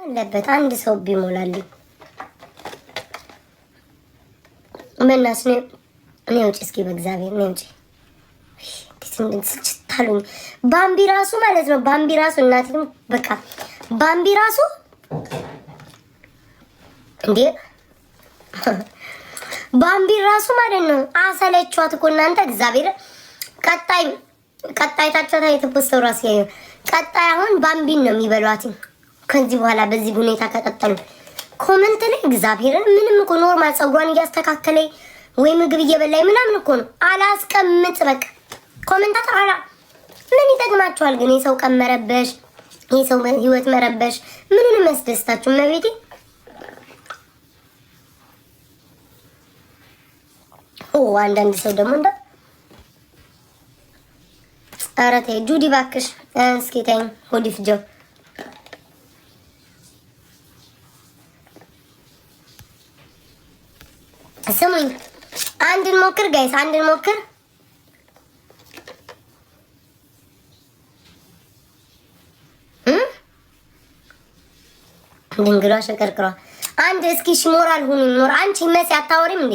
አለበት አንድ ሰው ቢሞላልኝ ምናስ ነው ውጪ እስኪ በእግዚአብሔር ነው ውጪ ስልችታሉኝ ባምቢ ራሱ ማለት ነው ባምቢ ራሱ እናትም በቃ ባምቢ ራሱ እንዴ ባምቢ ራሱ ማለት ነው አሰለችዋት እኮ እናንተ እግዚአብሔር ቀጣይ ታቻታ የተፖስተው ራስ ያዩ ቀጣይ አሁን ባምቢን ነው የሚበሏት ከዚህ በኋላ በዚህ ሁኔታ ከቀጠሉ ኮሜንት ላይ እግዚአብሔርን ምንም እኮ ኖርማል ጸጉሯን እያስተካከለ ወይ ምግብ እየበላይ ምናምን እኮ ነው አላስቀምጥ በቃ ኮሜንታተር አላ ምን ይጠቅማችኋል ግን የሰው ቀን መረበሽ የሰው ህይወት መረበሽ ምንንም ያስደስታችሁ መቤቴ አንዳንድ ሰው ደግሞ እንደ ኧረ ተይ ጁዲ እባክሽ እስኪ ተይኝ ሆዲ ፍጀው ስሙኝ አንድን ሞክር ጋይስ አንድን ሞክር ድንግሏ ሸቀርቅሯ አንድ እስኪ ሽሞራል ሁኑ ኖር አንቺ መሲ አታወሪም እንዴ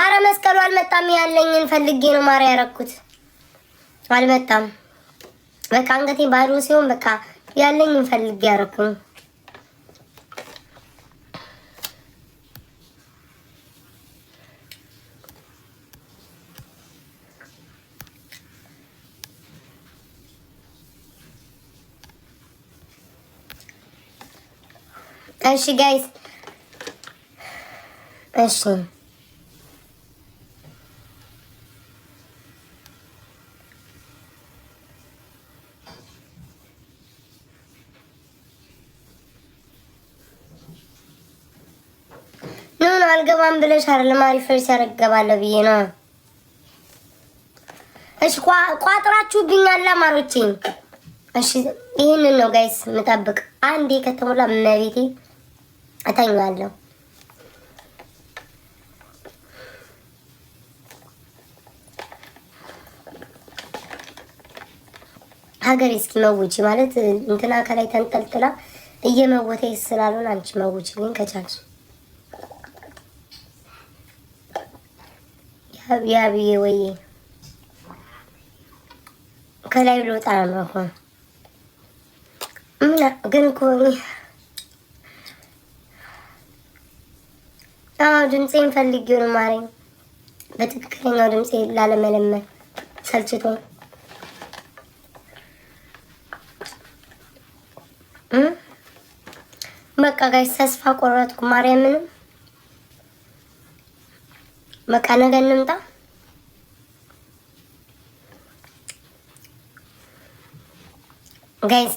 አረ መስቀሉ አልመጣም ያለኝን ፈልጌ ነው ማር ያረኩት አልመጣም በቃ አንገቴ ባዶ ሲሆን በቃ ያለኝን ፈልጌ ያረኩ እሺ ጋይስ እሺ ኖ አልገባም ብለሽ አይደለም አሪፈርስ ያረጋባለ ብዬ ነው እሺ ቋጥራችሁብኛል ማሮቼ እሺ ይሄንን ነው ጋይስ መጣበቅ አንዴ ከተሞላ መቤቴ አታኛለሁ ሀገር እስኪ መውጪ ማለት እንትና ከላይ ተንጠልጥላ እየመወተ ይስላሉን አንቺ መውጪ ግን ከቻልሽ ያብዬ ወይ ከላይ ልወጣ ነው አሁን ግን ኮኒ ድምፄን ፈልጌው ነው ማረኝ በትክክለኛው ድምፄ ላለመለመን ሰልችቶ በቃ ጋይስ ተስፋ ቆረጥኩ ማርያምን በቃ ነገ እንምጣ ጋይስ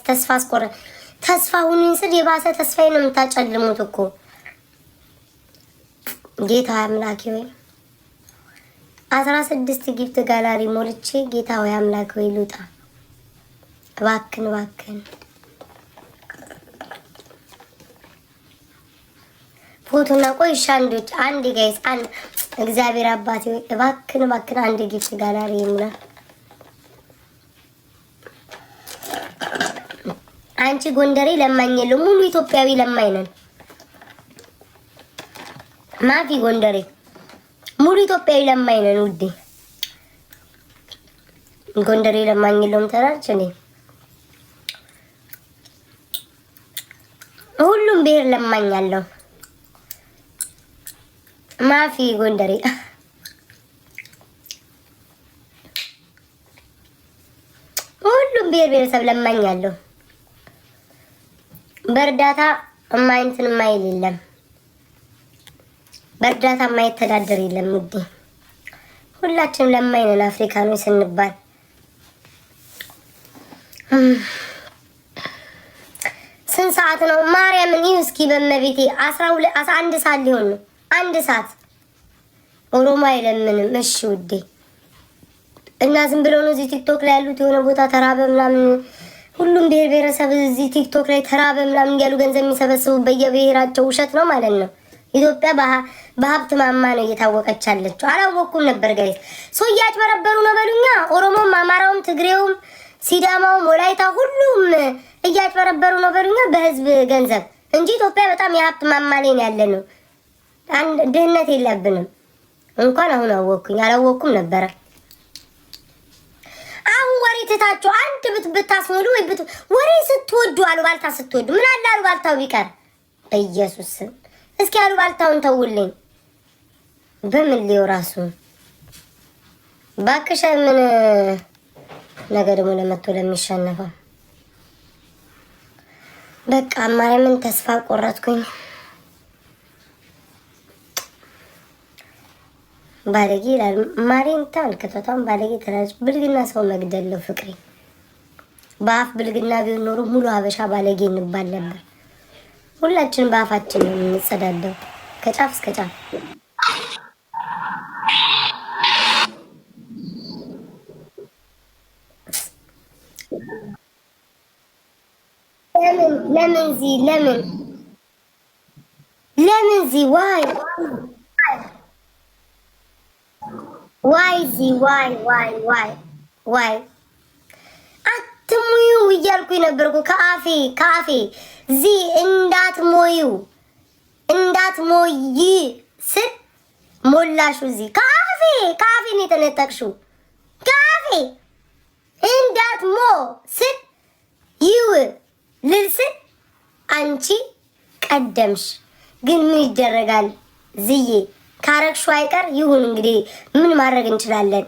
ተስፋ ሁኑኝ ስል የባሰ ተስፋዬ ነው የምታጨልሙት እኮ ጌታ አምላኬ ወይ 16 ጊፍት ጋላሪ ሞልቼ ጌታ ወይ አምላኬ ወይ ልውጣ እባክን ፎቶና ቆይ ሻንዶች አንድ ጋይስ አንድ እግዚአብሔር አባቴ ወይ እባክን አንድ ጊፍት ጋላሪ ይሙላ አንቺ ጎንደሬ ለማኝ የለው ሙሉ ኢትዮጵያዊ ለማኝ ነን ማፊ ጎንደሬ ሙሉ ኢትዮጵያዊ ለማኝ ነን ውዴ ጎንደሬ ለማኝ የለውም ተራች እኔ ሁሉም ብሔር ለማኝ አለው ማፊ ጎንደሬ ሁሉም ብሔረሰብ ለማኝ አለው በእርዳታ ማይንትን ማይል የለም በእርዳታ ማይተዳደር የለም ውዴ ሁላችንም ለማኝ ነን አፍሪካኖች ስንባል ስንት ሰዓት ነው ማርያምን ይኸው እስኪ በመቤቴ 11 ሰዓት ሊሆን ነው 1 ሰዓት ኦሮሞ አይለምንም እሺ ውዴ እና ዝም ብለው ነው እዚህ ቲክቶክ ላይ ያሉት የሆነ ቦታ ተራበ ምናምን ሁሉም ብሔረሰብ እዚህ ቲክቶክ ላይ ተራበ ምናምን ያሉ ገንዘብ የሚሰበስቡ በየብሔራቸው ውሸት ነው ማለት ነው ኢትዮጵያ በሀብት ማማ ነው እየታወቀች ያለችው አላወኩም ነበር ጋይስ ሰው እያጭበረበሩ ነው በሉኛ ኦሮሞም አማራውም ትግሬውም ሲዳማውም ወላይታ ሁሉም እያጭበረበሩ ነው በሉኛ በህዝብ ገንዘብ እንጂ ኢትዮጵያ በጣም የሀብት ማማ ላይ ያለነው። አንድ ድህነት የለብንም። እንኳን አሁን አወኩኝ፣ አላወኩም ነበረ። አሁን ወሬ ትታችሁ አንድ ብታስሞሉ ወይ ወሬ ስትወዱ አሉባልታ ስትወዱ ምን አለ አሉባልታው ቢቀር በኢየሱስ እስኪ አሉባልታውን ተውልኝ። በምን ሊው ራሱ ባክሽ ምን ነገር ደግሞ ለመቶ ለሚሸነፈው በቃ ማርያምን ተስፋ ቆረጥኩኝ። ባለጌ ይላል ማሪን ተመልከቷታም ባለጌ ተራጅ ብልግና ሰው መግደል ነው ፍቅሬ። በአፍ ብልግና ቢሆን ኖሮ ሙሉ ሀበሻ ባለጌ እንባል ነበር። ሁላችን በአፋችን ነው የምንጸዳደው ከጫፍ እስከ ጫፍ። ለምን ዚ ዋይ አትሙዩ እያልኩኝ ነበርኩ ከአፌ ዚ እንዳትሞይ ስል ሞላሹ ዚ ከአፌ ነው የተነጠቅሽው። ከአፌ እንዳትሞ ስል ይው ልልስል አንቺ ቀደምሽ። ግን ምን ይደረጋል ዝዬ ካረክሹ አይቀር ይሁን። እንግዲህ ምን ማድረግ እንችላለን?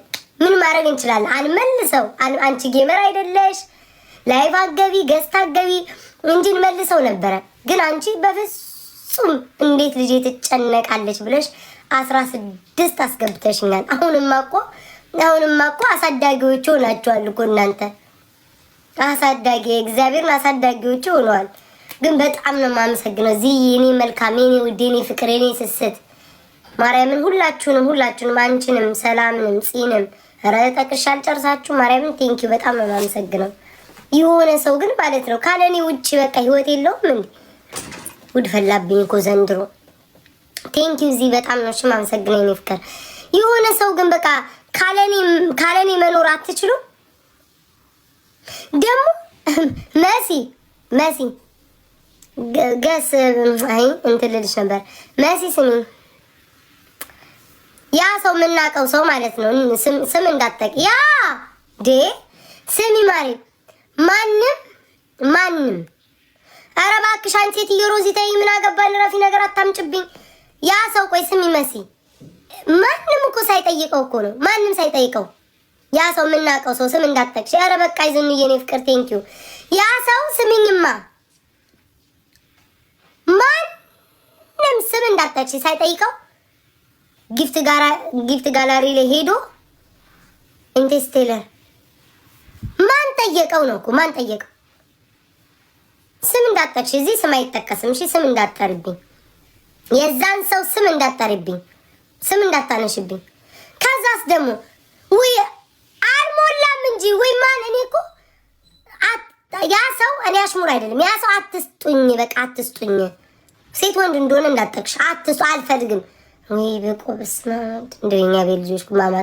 አንመልሰው። አንቺ ጌመር አይደለሽ ላይቭ አገቢ ገስት አገቢ እንጂ እንመልሰው ነበረ። ግን አንቺ በፍጹም እንዴት ልጄ ትጨነቃለች ብለሽ 16 አስገብተሽኛል። አሁንማ እኮ አሳዳጊዎቹ ሆናችኋል እኮ እናንተ አሳዳጊ እግዚአብሔርን አሳዳጊዎቹ ሆነዋል። ግን በጣም ነው የማመሰግነው እዚህ የኔ መልካም የኔ ውድ የኔ ፍቅር የኔ ስስት ማርያምን ሁላችሁንም አንቺንም ሰላምንም ጺንም ረጠቅሽ አልጨርሳችሁ ማርያምን ቴንኪው በጣም ነው የማመሰግነው። የሆነ ሰው ግን ማለት ነው ካለኔ ውጪ በቃ ህይወት የለውም እንዴ? ውድ ፈላብኝ እኮ ዘንድሮ። ቴንኪው እዚህ በጣም ነው የማመሰግነው የኔ ፍቅር። የሆነ ሰው ግን በቃ ካለኔ መኖር አትችሉም። ደግሞ መሲ ገስ አይ እንትን ልልሽ ነበር መሲ ስሚ ያ ሰው የምናውቀው ሰው ማለት ነው ስም እንዳትጠቂ ያ ስሚ ማሪ ማንም ኧረ እባክሽ አንቺ ሴትዮ ሮዚ ተይ ምን አገባን ረፊ ነገር አታምጭብኝ። ያ ሰው ቆይ ስሚ መሲ ማንም እኮ ሳይጠይቀው እኮ ነው ማንም ሳይጠይቀው ያ ሰው የምናውቀው ሰው ስም እንዳትጠቅሽ። ኧረ በቃ ይዘን የኔ ፍቅር ቴንኪው። ያ ሰው ስሚኝማ ማንም ስም እንዳትጠቅሽ ሳይጠይቀው ጊፍት ጋላሪ ላይ ሄዶ ኢንተስቴለር ማን ጠየቀው ነው እኮ ማን ጠየቀው? ስም እንዳትጠቅሽ እዚህ ስም አይጠቀስም። እሺ ስም እንዳትጠሪብኝ የዛን ሰው ስም እንዳትጠሪብኝ ስም እንዳታነሽብኝ። ከዛስ ደግሞ ወይ አልሞላም እንጂ ወይ ማን እኔ እኮ ያ ሰው እኔ አሽሙር አይደለም ያ ሰው አትስጡኝ በቃ አትስጡኝ። ሴት ወንድ እንደሆነ እንዳትጠቅሽ አትስጡ አልፈልግም። ወይ በቆ በስማ እንደኛ ቤት ልጆች ማማ